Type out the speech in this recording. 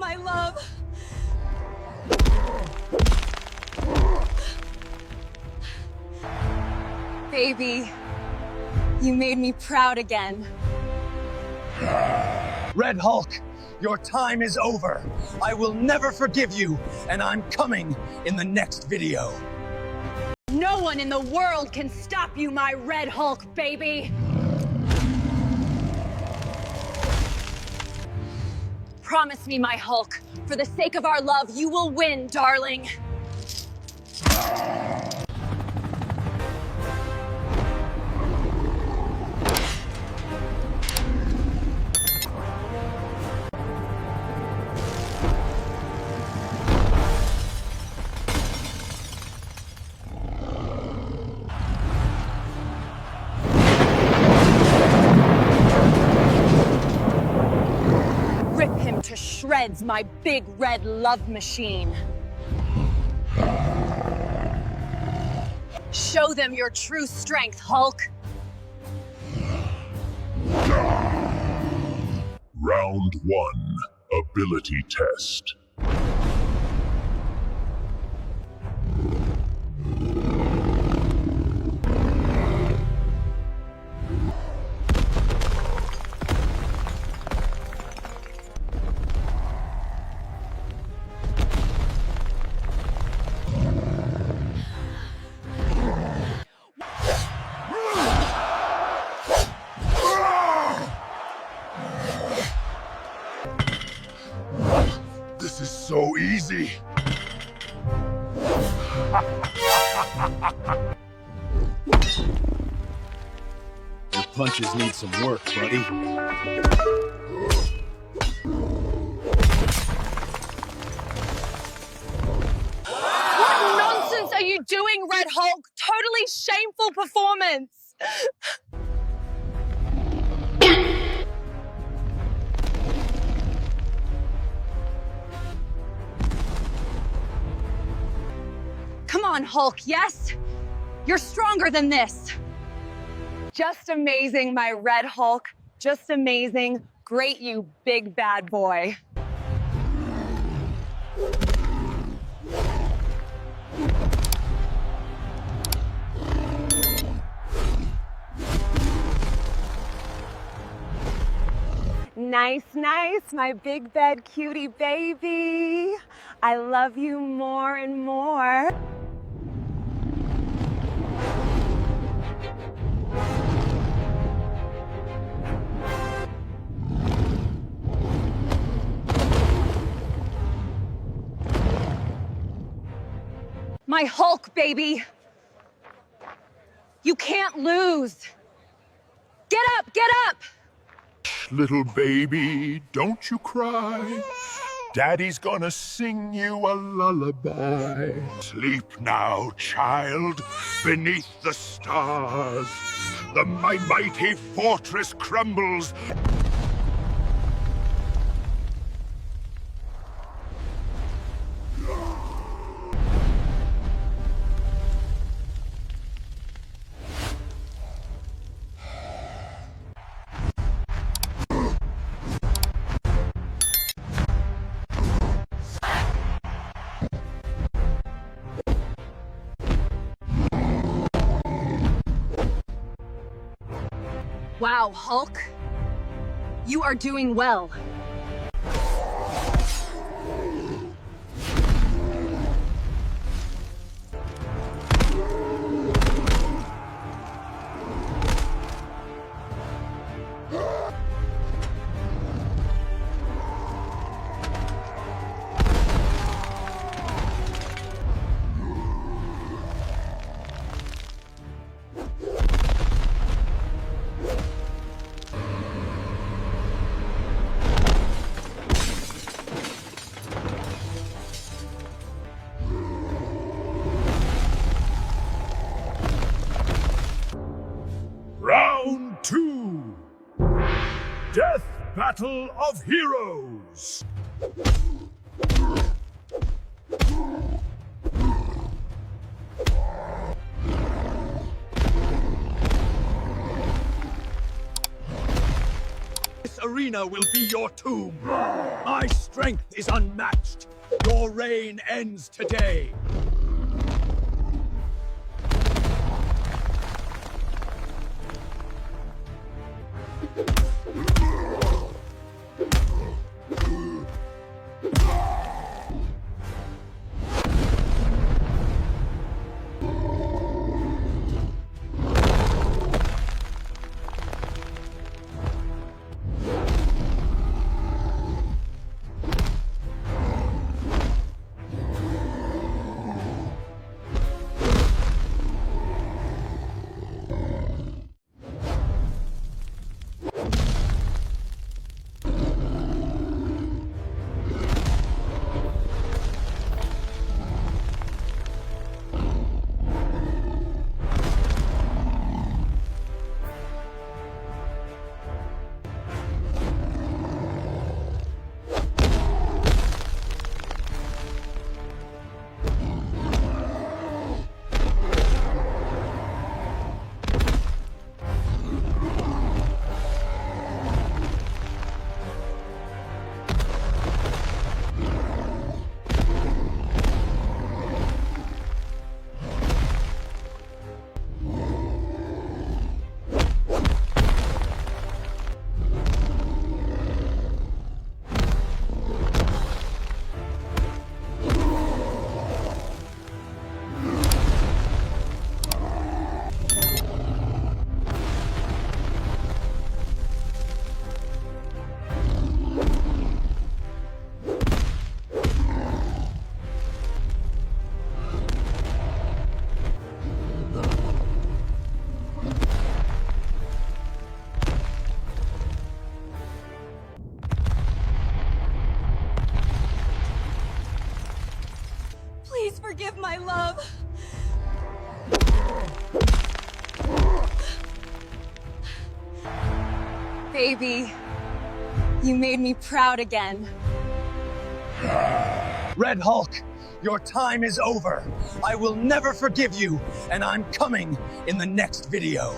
my love. Baby, you made me proud again. Red Hulk, your time is over. I will never forgive you, and I'm coming in the next video. No one in the world can stop you, my Red Hulk, baby! Promise me, my Hulk, for the sake of our love, you will win, darling. Rip him to shreds, my big red love machine. Show them your true strength, Hulk. Round 1, ability test. This is so easy. Your punches need some work, buddy. What nonsense are you doing, Red Hulk? Totally shameful performance. Come on, Hulk, yes? You're stronger than this. Just amazing, my Red Hulk. Just amazing. Great, you big bad boy. Nice, nice, my big bad cutie baby. I love you more and more. My Hulk, baby. You can't lose. Get up, get up. Little baby, don't you cry. Daddy's gonna sing you a lullaby. Sleep now, child, beneath the stars. My mighty fortress crumbles. Wow, Hulk. You are doing well. Round 2. Death Battle of Heroes. This arena will be your tomb. My strength is unmatched. Your reign ends today. Please forgive my love. Baby, you made me proud again. Red Hulk, your time is over. I will never forgive you, and I'm coming in the next video.